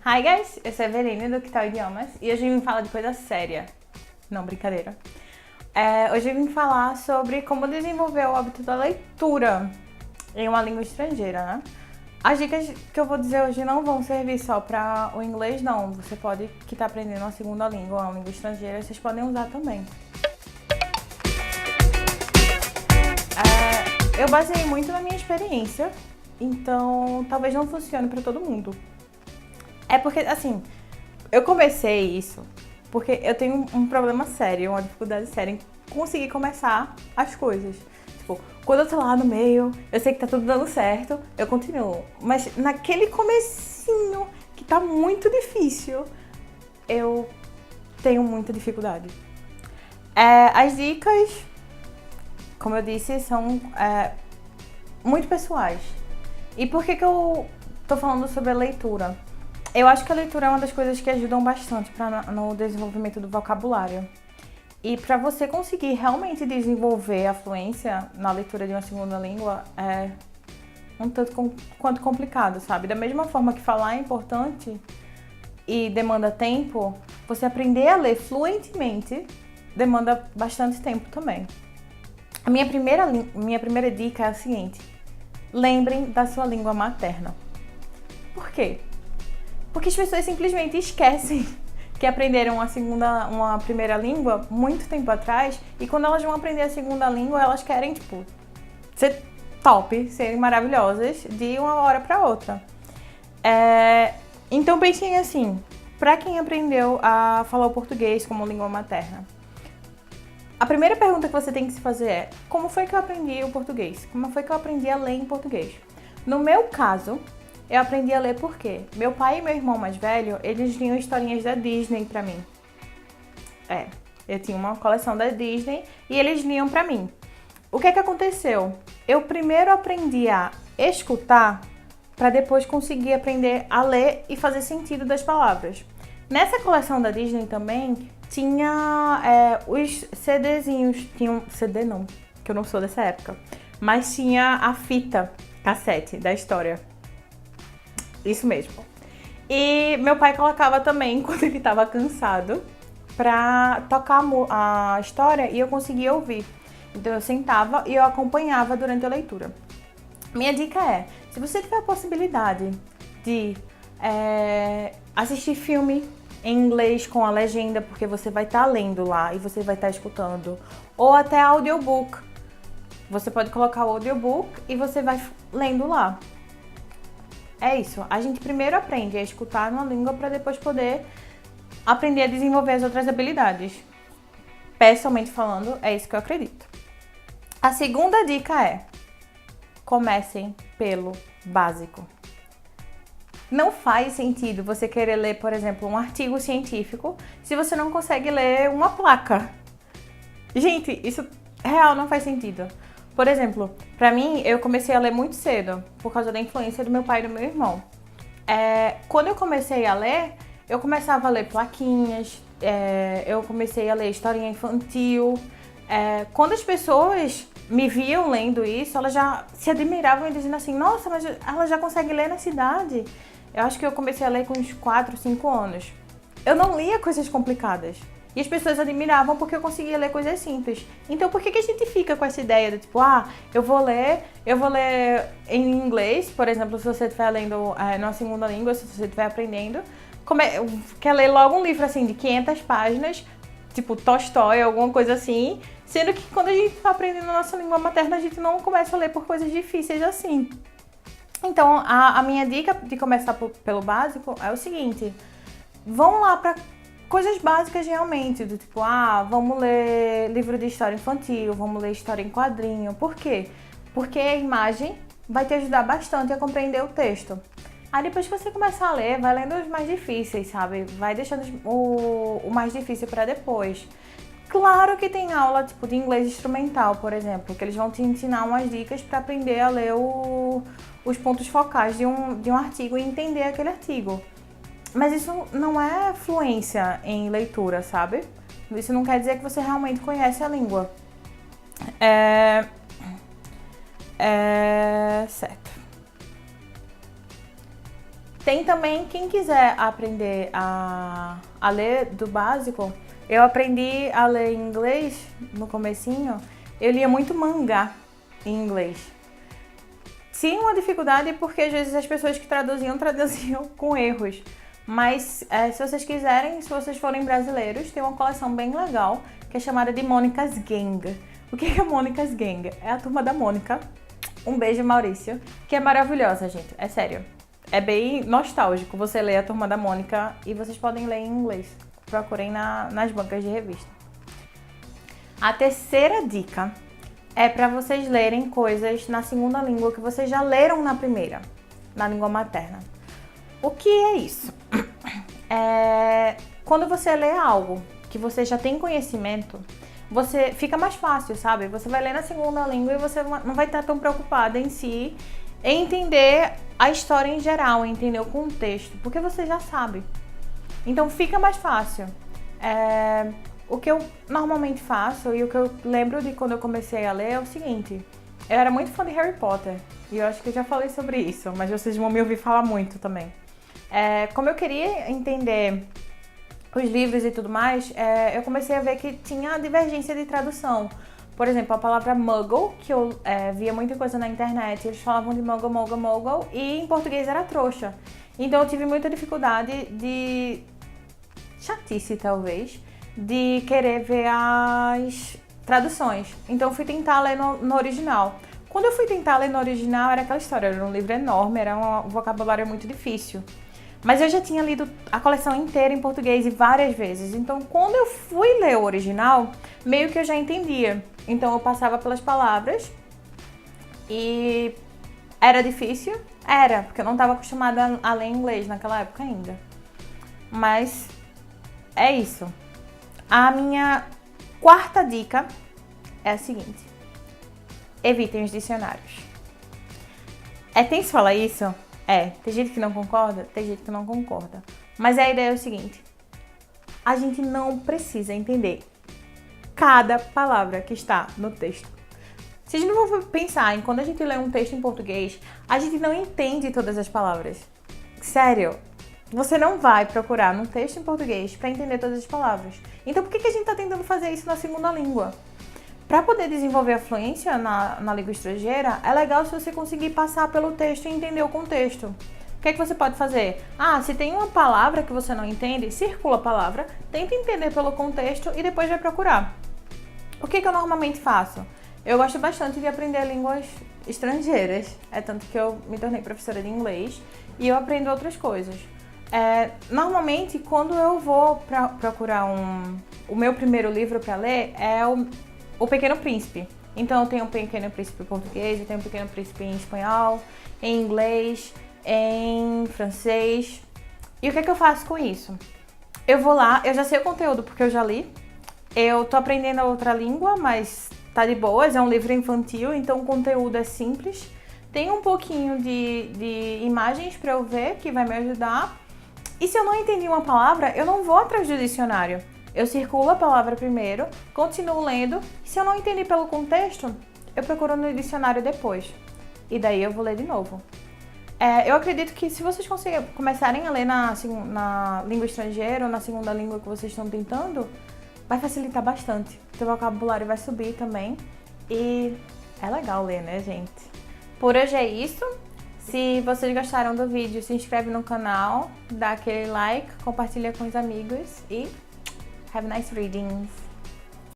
Hi guys, eu sou a Eveline do Que Tal Idiomas e hoje eu vim falar de coisa séria. Não, brincadeira. Hoje eu vim falar sobre como desenvolver o hábito da leitura em uma língua estrangeira, né? As dicas que eu vou dizer hoje não vão servir só para o inglês, não. Você pode, que está aprendendo uma segunda língua, uma língua estrangeira, vocês podem usar também. Eu baseei muito na minha experiência, então talvez não funcione para todo mundo. É porque, assim, eu comecei isso porque eu tenho um problema sério, uma dificuldade séria em conseguir começar as coisas. Tipo, quando eu tô lá no meio, eu sei que tá tudo dando certo, eu continuo. Mas naquele comecinho, que tá muito difícil, eu tenho muita dificuldade. As dicas, como eu disse, são muito pessoais. E por que eu tô falando sobre a leitura? Eu acho que a leitura é uma das coisas que ajudam bastante no desenvolvimento do vocabulário. E para você conseguir realmente desenvolver a fluência na leitura de uma segunda língua é um tanto quanto complicado, sabe? Da mesma forma que falar é importante e demanda tempo, você aprender a ler fluentemente demanda bastante tempo também. A minha primeira dica é a seguinte: lembrem da sua língua materna. Por quê? Porque as pessoas simplesmente esquecem que aprenderam uma primeira língua muito tempo atrás e quando elas vão aprender a segunda língua, elas querem, ser top, serem maravilhosas de uma hora para outra. Então pensem assim, para quem aprendeu a falar o português como língua materna, a primeira pergunta que você tem que se fazer é: como foi que eu aprendi o português? Como foi que eu aprendi a ler em português? No meu caso, eu aprendi a ler porque meu pai e meu irmão mais velho, eles liam historinhas da Disney pra mim. Eu tinha uma coleção da Disney e eles liam pra mim. O que aconteceu? Eu primeiro aprendi a escutar pra depois conseguir aprender a ler e fazer sentido das palavras. Nessa coleção da Disney também tinha os CDzinhos. Tinha um CD não, que eu não sou dessa época. Mas tinha a fita cassete da história. Isso mesmo. E meu pai colocava também, quando ele estava cansado, pra tocar a história e eu conseguia ouvir. Então eu sentava e eu acompanhava durante a leitura. Minha dica é: se você tiver a possibilidade de assistir filme em inglês com a legenda, porque você vai estar lendo lá e você vai estar escutando, ou até audiobook, você pode colocar o audiobook e você vai lendo lá. É isso, a gente primeiro aprende a escutar uma língua para depois poder aprender a desenvolver as outras habilidades. Pessoalmente falando, é isso que eu acredito. A segunda dica é: comecem pelo básico. Não faz sentido você querer ler, por exemplo, um artigo científico se você não consegue ler uma placa. Gente, isso real não faz sentido. Por exemplo, pra mim, eu comecei a ler muito cedo, por causa da influência do meu pai e do meu irmão. Quando eu comecei a ler, eu começava a ler plaquinhas, eu comecei a ler historinha infantil. Quando as pessoas me viam lendo isso, elas já se admiravam e diziam assim: nossa, mas ela já consegue ler nessa idade. Eu acho que eu comecei a ler com uns 4, 5 anos. Eu não lia coisas complicadas. E as pessoas admiravam porque eu conseguia ler coisas simples. Então por que a gente fica com essa ideia de tipo, eu vou ler em inglês, por exemplo, se você estiver lendo numa segunda língua, se você estiver aprendendo, quer ler logo um livro assim de 500 páginas, tipo Tolstói, alguma coisa assim, sendo que quando a gente está aprendendo a nossa língua materna, a gente não começa a ler por coisas difíceis assim. Então a minha dica de começar pelo básico é o seguinte: vão lá para coisas básicas realmente, do tipo, vamos ler livro de história infantil, vamos ler história em quadrinho. Por quê? Porque a imagem vai te ajudar bastante a compreender o texto. Aí depois que você começar a ler, vai lendo os mais difíceis, sabe? Vai deixando o mais difícil para depois. Claro que tem aula tipo de inglês instrumental, por exemplo, que eles vão te ensinar umas dicas para aprender a ler os pontos focais de um artigo e entender aquele artigo. Mas isso não é fluência em leitura, sabe? Isso não quer dizer que você realmente conhece a língua. Certo. Tem também, quem quiser aprender a ler do básico, eu aprendi a ler em inglês no comecinho, eu lia muito mangá em inglês. Tinha uma dificuldade porque às vezes as pessoas que traduziam com erros. Mas se vocês quiserem, se vocês forem brasileiros, tem uma coleção bem legal que é chamada de Mônica's Gang. O que é Mônica's Gang? É a turma da Mônica. Um beijo, Maurício, que é maravilhosa, gente, é sério. É bem nostálgico você ler a Turma da Mônica e vocês podem ler em inglês. Procurem nas bancas de revista. A terceira dica é para vocês lerem coisas na segunda língua que vocês já leram na primeira, na língua materna. O que é isso? Quando você lê algo que você já tem conhecimento, você fica mais fácil, sabe? Você vai ler na segunda língua e você não vai estar tão preocupada em si, em entender a história em geral, entender o contexto, porque você já sabe. Então fica mais fácil. O que eu normalmente faço e o que eu lembro de quando eu comecei a ler é o seguinte: eu era muito fã de Harry Potter e eu acho que eu já falei sobre isso, mas vocês vão me ouvir falar muito também. Como eu queria entender os livros e tudo mais, eu comecei a ver que tinha divergência de tradução. Por exemplo, a palavra muggle, que eu via muita coisa na internet, eles falavam de muggle, muggle, muggle, e em português era trouxa. Então eu tive muita dificuldade de, chatice talvez, de querer ver as traduções. Então eu fui tentar ler no original. Quando eu fui tentar ler no original, era aquela história, era um livro enorme, era um vocabulário muito difícil. Mas eu já tinha lido a coleção inteira em português e várias vezes. Então, quando eu fui ler o original, meio que eu já entendia. Então, eu passava pelas palavras e era difícil? Era, porque eu não estava acostumada a ler inglês naquela época ainda. Mas é isso. A minha quarta dica é a seguinte: evitem os dicionários. É tenso falar isso? Tem gente que não concorda, tem gente que não concorda. Mas a ideia é o seguinte: a gente não precisa entender cada palavra que está no texto. Se a gente não for pensar em quando a gente lê um texto em português, a gente não entende todas as palavras. Sério, você não vai procurar num texto em português para entender todas as palavras. Então por que a gente está tentando fazer isso na segunda língua? Para poder desenvolver a fluência na língua estrangeira, é legal se você conseguir passar pelo texto e entender o contexto. O que é que você pode fazer? Se tem uma palavra que você não entende, circula a palavra, tenta entender pelo contexto e depois vai procurar. O que eu normalmente faço? Eu gosto bastante de aprender línguas estrangeiras, tanto que eu me tornei professora de inglês e eu aprendo outras coisas. Normalmente, quando eu vou procurar o meu primeiro livro para ler, é o Pequeno Príncipe. Então eu tenho o Pequeno Príncipe em português, eu tenho o Pequeno Príncipe em espanhol, em inglês, em francês. E o que eu faço com isso? Eu vou lá, eu já sei o conteúdo porque eu já li. Eu tô aprendendo a outra língua, mas tá de boas, é um livro infantil, então o conteúdo é simples. Tem um pouquinho de imagens para eu ver, que vai me ajudar. E se eu não entendi uma palavra, eu não vou atrás do dicionário. Eu circulo a palavra primeiro, continuo lendo, e se eu não entendi pelo contexto, eu procuro no dicionário depois. E daí eu vou ler de novo. Eu acredito que se vocês começarem a ler na língua estrangeira ou na segunda língua que vocês estão tentando, vai facilitar bastante. O seu vocabulário vai subir também. E é legal ler, né, gente? Por hoje é isso. Se vocês gostaram do vídeo, se inscreve no canal, dá aquele like, compartilha com os amigos e have nice readings!